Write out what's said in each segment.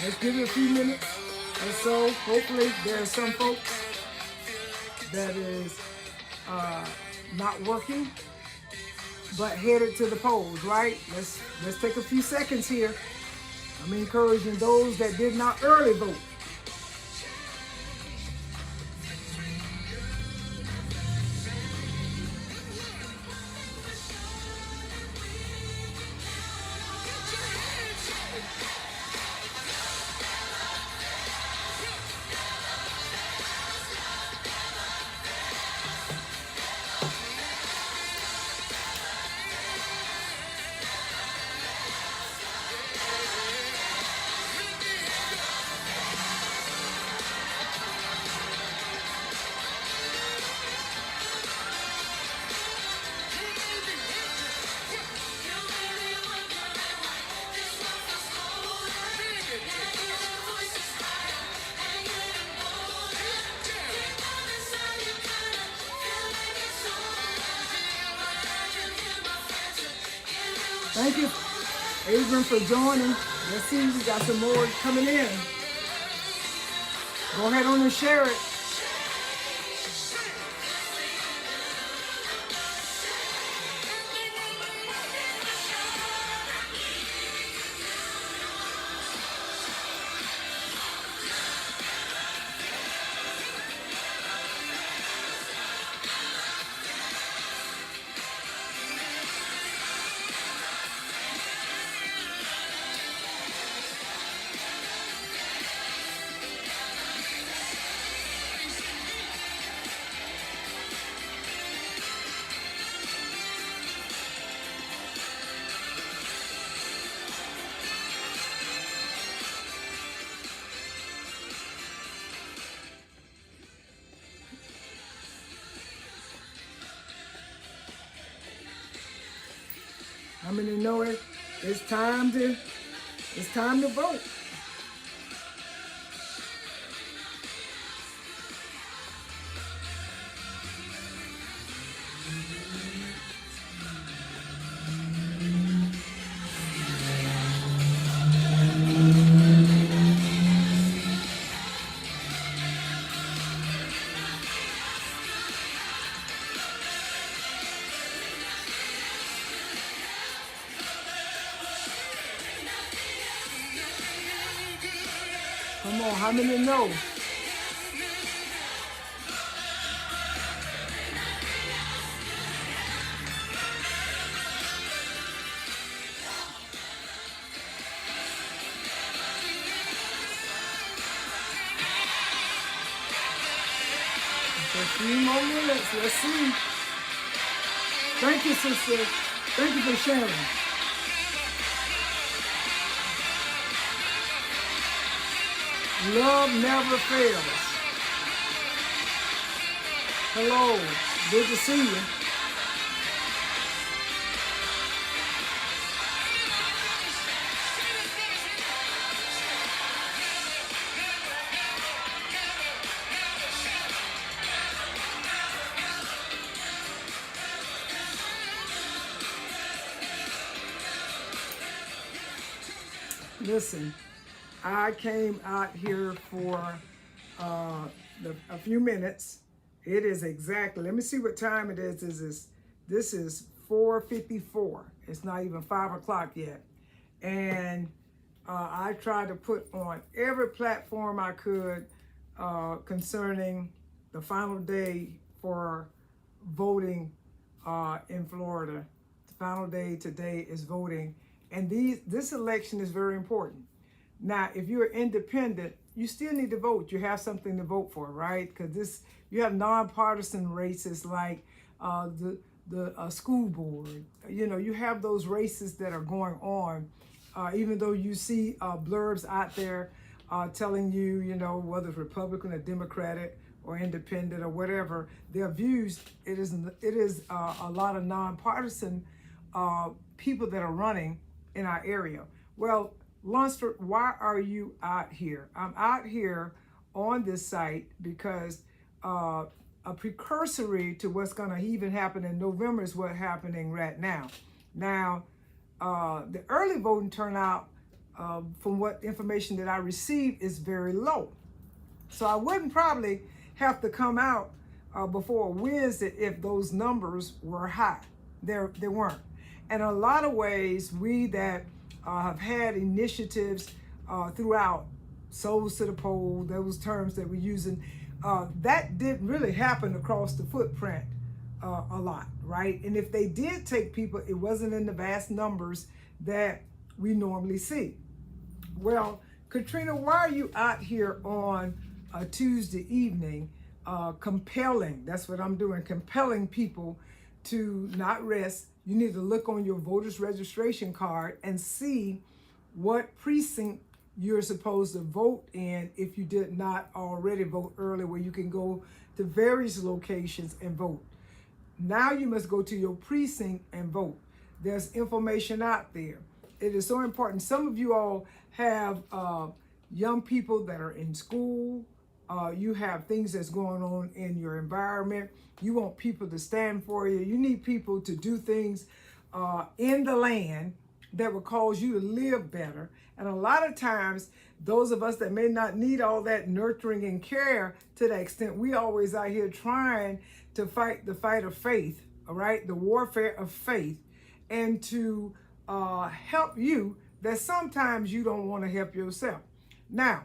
Let's give it a few minutes or so. Hopefully there are some folks that is not working, but headed to the polls, right? Let's take a few seconds here. I'm encouraging those that did not early vote. Thank you, Adrian, for joining. Let's see, we got some more coming in. Go ahead on and share it. How many know it? It's time to vote. Come on, how many know? A few more minutes, let's see. Thank you, sister. Thank you for sharing. Love never fails. Hello, good to see you. Listen, I came out here for a few minutes. It is exactly, let me see what time it is. This is 4:54. It's not even 5 o'clock yet. And I tried to put on every platform I could concerning the final day for voting in Florida. The final day today is voting. And this election is very important. Now, if you're independent, you still need to vote. You have something to vote for, right? Because you have nonpartisan races like the school board. You know, you have those races that are going on, even though you see blurbs out there telling you, you know, whether it's Republican or Democratic or independent or whatever, their views, it is a lot of nonpartisan people that are running in our area. Well, Lunsford, why are you out here? I'm out here on this site because a precursory to what's going to even happen in November is what's happening right now. Now, the early voting turnout from what information that I received, is very low. So I wouldn't probably have to come out before Wednesday if those numbers were high. They weren't. And in a lot of ways, we that have had initiatives throughout, souls to the poll, those terms that we're using, that didn't really happen across the footprint a lot, right? And if they did take people, it wasn't in the vast numbers that we normally see. Well, Katrina, why are you out here on a Tuesday evening compelling, that's what I'm doing, compelling people to not rest? You need to look on your voter's registration card and see what precinct you're supposed to vote in if you did not already vote early, where you can go to various locations and vote. Now you must go to your precinct and vote. There's information out there. It is so important. Some of you all have young people that are in school. You have things that's going on in your environment. You want people to stand for you. You need people to do things in the land that will cause you to live better. And a lot of times, those of us that may not need all that nurturing and care to that extent, we always out here trying to fight the fight of faith, all right? The warfare of faith, and to help you that sometimes you don't want to help yourself. Now,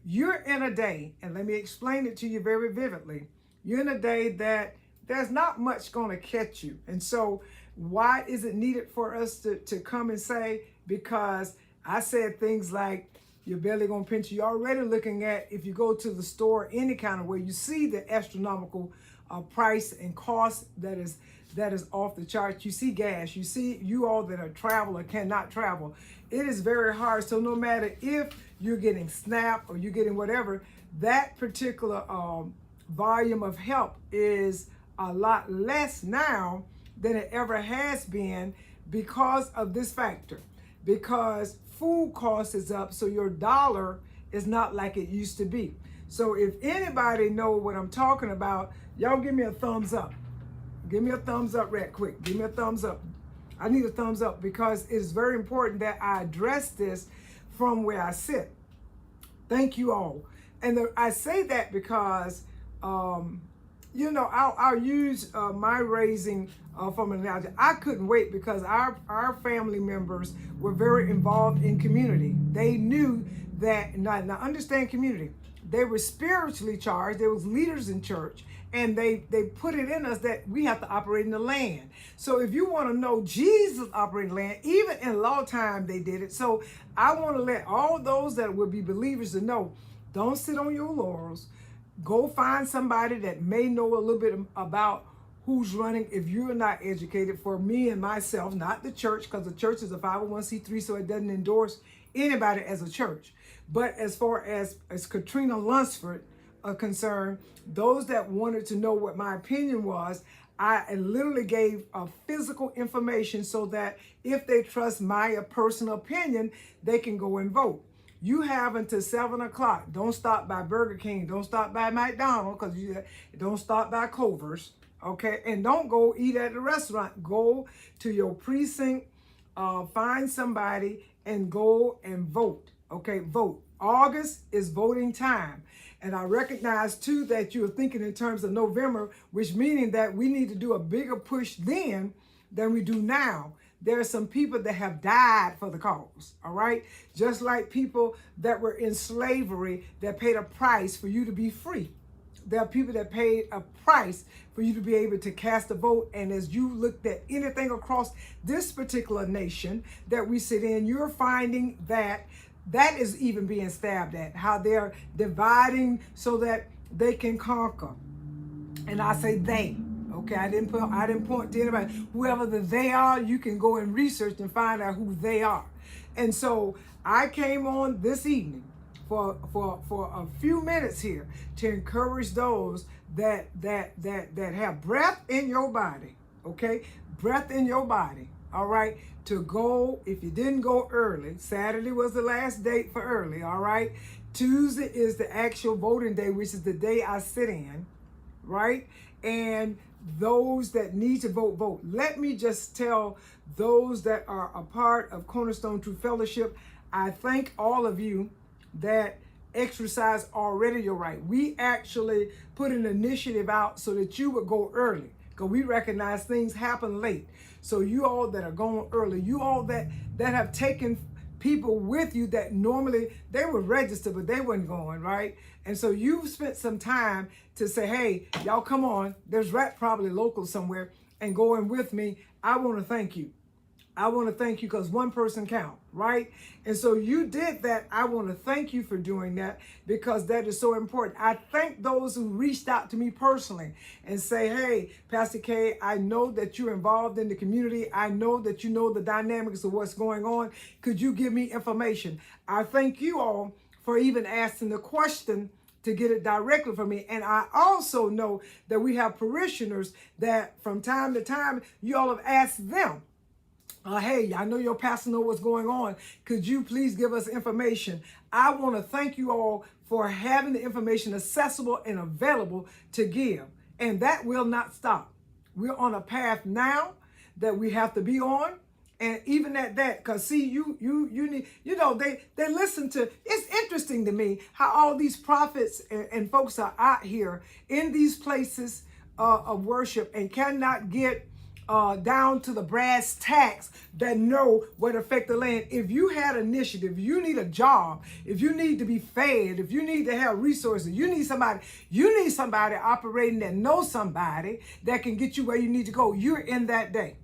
you're in a day, and let me explain it to you very vividly. You're in a day that there's not much going to catch you. And so why is it needed for us to come and say? Because I said things like, your belly gonna pinch you. You're already looking at, if you go to the store any kind of way, you see the astronomical price and cost that is off the charts. You see gas, you see you all that are travel or cannot travel. It is very hard. So no matter if you're getting SNAP or you're getting whatever, that particular volume of help is a lot less now than it ever has been because of this factor. Because food cost is up, so your dollar is not like it used to be. So if anybody know what I'm talking about, y'all give me a thumbs up. Give me a thumbs up right quick. Give me a thumbs up. I need a thumbs up because it is very important that I address this from where I sit. Thank you all. And I say that because, you know, I'll use my raising from an analogy. I couldn't wait because our family members were very involved in community. They knew that, now understand community. They were spiritually charged. There was leaders in church, and they put it in us that we have to operate in the land. So if you want to know Jesus operating land, even in law time they did it. So I want to let all those that would be believers to know, don't sit on your laurels. Go find somebody that may know a little bit about who's running if you're not educated. For me and myself, not the church, because the church is a 501c3, so it doesn't endorse anybody as a church. But as far as Katrina Lunsford are concerned, those that wanted to know what my opinion was, I literally gave physical information so that if they trust my personal opinion, they can go and vote. You have until 7 o'clock. Don't stop by Burger King. Don't stop by McDonald's, because you don't stop by Culver's. Okay, and don't go eat at the restaurant. Go to your precinct, find somebody, and go and vote. Okay, vote. August is voting time. And I recognize too that you're thinking in terms of November, which meaning that we need to do a bigger push then than we do now. There are some people that have died for the cause, all right? Just like people that were in slavery that paid a price for you to be free. There are people that paid a price for you to be able to cast a vote. And as you looked at anything across this particular nation that we sit in, you're finding that that is even being stabbed at, how they're dividing so that they can conquer. And I say they, okay? I didn't point to anybody. Whoever the they are, you can go and research and find out who they are. And so I came on this evening for a few minutes here to encourage those that have breath in your body, okay? Breath in your body, all right? To go, if you didn't go early, Saturday was the last date for early, all right? Tuesday is the actual voting day, which is the day I sit in, right? And those that need to vote, vote. Let me just tell those that are a part of Cornerstone True Fellowship, I thank all of you that exercise already your right. We actually put an initiative out so that you would go early, because we recognize things happen late. So you all that are going early, you all that have taken people with you that normally they would register, but they weren't going, right? And so you've spent some time to say, hey, y'all come on, there's probably local somewhere, and going with me. I want to thank you. I want to thank you, because one person count, right? And so you did that. I want to thank you for doing that, because that is so important. I thank those who reached out to me personally and say, hey, Pastor K, I know that you're involved in the community. I know that you know the dynamics of what's going on. Could you give me information? I thank you all for even asking the question to get it directly from me. And I also know that we have parishioners that from time to time, you all have asked them, hey, I know your pastor know what's going on. Could you please give us information? I want to thank you all for having the information accessible and available to give. And that will not stop. We're on a path now that we have to be on. And even at that, because see, you need, they listen to, it's interesting to me how all these prophets and folks are out here in these places of worship and cannot get down to the brass tacks that know what affect the land. If you had initiative, if you need a job, if you need to be fed, if you need to have resources, you need somebody operating that knows somebody that can get you where you need to go. You're in that day,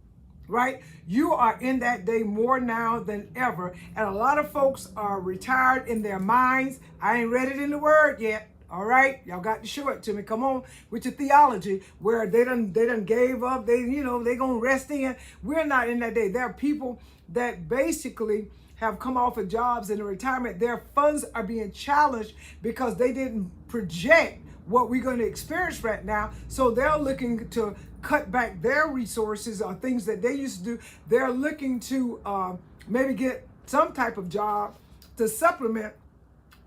right? You are in that day more now than ever. And a lot of folks are retired in their minds. I ain't read it in the word yet. All right, y'all got to show it to me. Come on with your theology where they done gave up. They gonna rest in. We're not in that day. There are people that basically have come off of jobs in the retirement. Their funds are being challenged because they didn't project what we're going to experience right now. So they're looking to cut back their resources or things that they used to do. They're looking to maybe get some type of job to supplement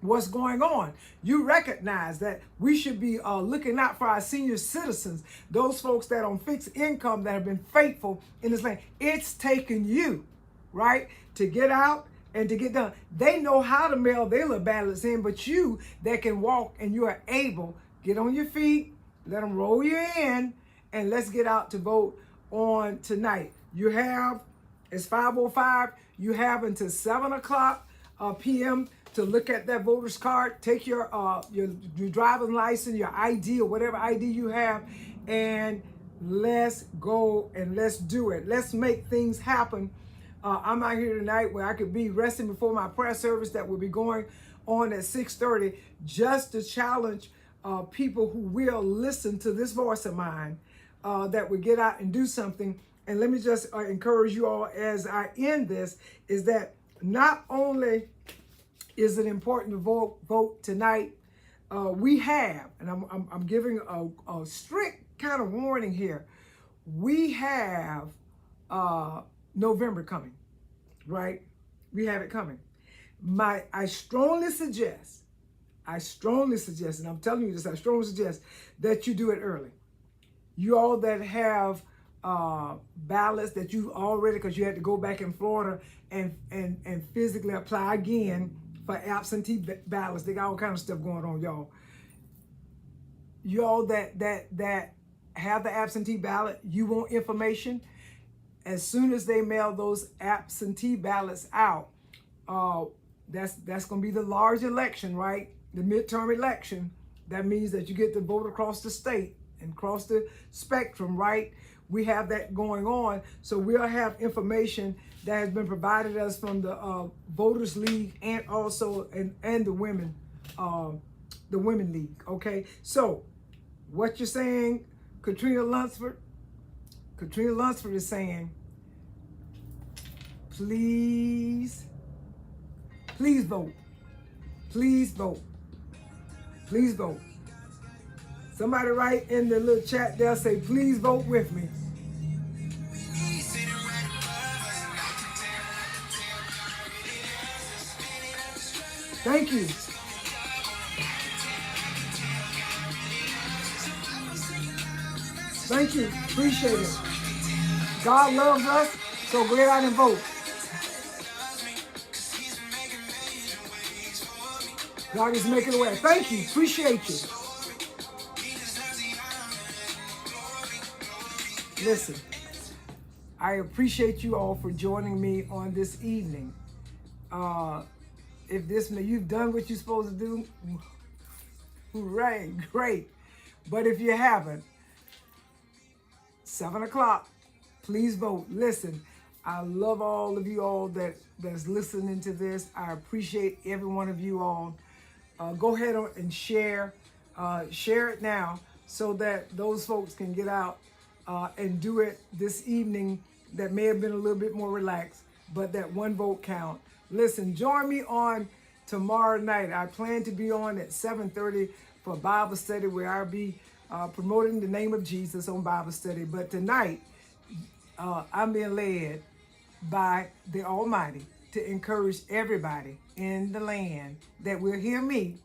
what's going on. You recognize that we should be looking out for our senior citizens, those folks that on fixed income that have been faithful in this land. It's taken you, right, to get out and to get done. They know how to mail their little ballots in, but you that can walk and you are able, get on your feet, let them roll you in, and let's get out to vote on tonight. You have, it's 5:05, you have until 7 o'clock p.m. to look at that voter's card, take your driver's license, your ID or whatever ID you have, and let's go and let's do it. Let's make things happen. I'm out here tonight where I could be resting before my prayer service that will be going on at 6:30, just to challenge people who will listen to this voice of mine, that would get out and do something. And let me just encourage you all as I end this, is that not only is it important to vote tonight, we have, and I'm giving a strict kind of warning here, we have November coming, right? We have it coming. I strongly suggest, and I'm telling you this, I strongly suggest that you do it early. You all that have ballots that you already, because you had to go back in Florida and physically apply again for absentee ballots. They got all kind of stuff going on, y'all. Y'all that have the absentee ballot, you want information. As soon as they mail those absentee ballots out, that's going to be the large election, right? The midterm election. That means that you get to vote across the state and across the spectrum, right? We have that going on. So we'll have information that has been provided us from the Voters League and also and the Women League. Okay. So what you're saying, Katrina Lunsford is saying, please vote. Please vote. Please vote. Somebody write in the little chat there, say, please vote with me. Thank you. Thank you. Appreciate it. God loves us, so go out and vote. God is making a way. Thank you. Appreciate you. Listen, I appreciate you all for joining me on this evening. If this, you've done what you're supposed to do, hooray, great. But if you haven't, 7 o'clock, please vote. Listen, I love all of you all that's listening to this. I appreciate every one of you all. Go ahead and share. Share it now so that those folks can get out and do it this evening that may have been a little bit more relaxed, but that one vote count. Listen, join me on tomorrow night. I plan to be on at 7:30 for Bible study where I'll be promoting the name of Jesus on Bible study. But tonight, I'm being led by the Almighty to encourage everybody in the land that will hear me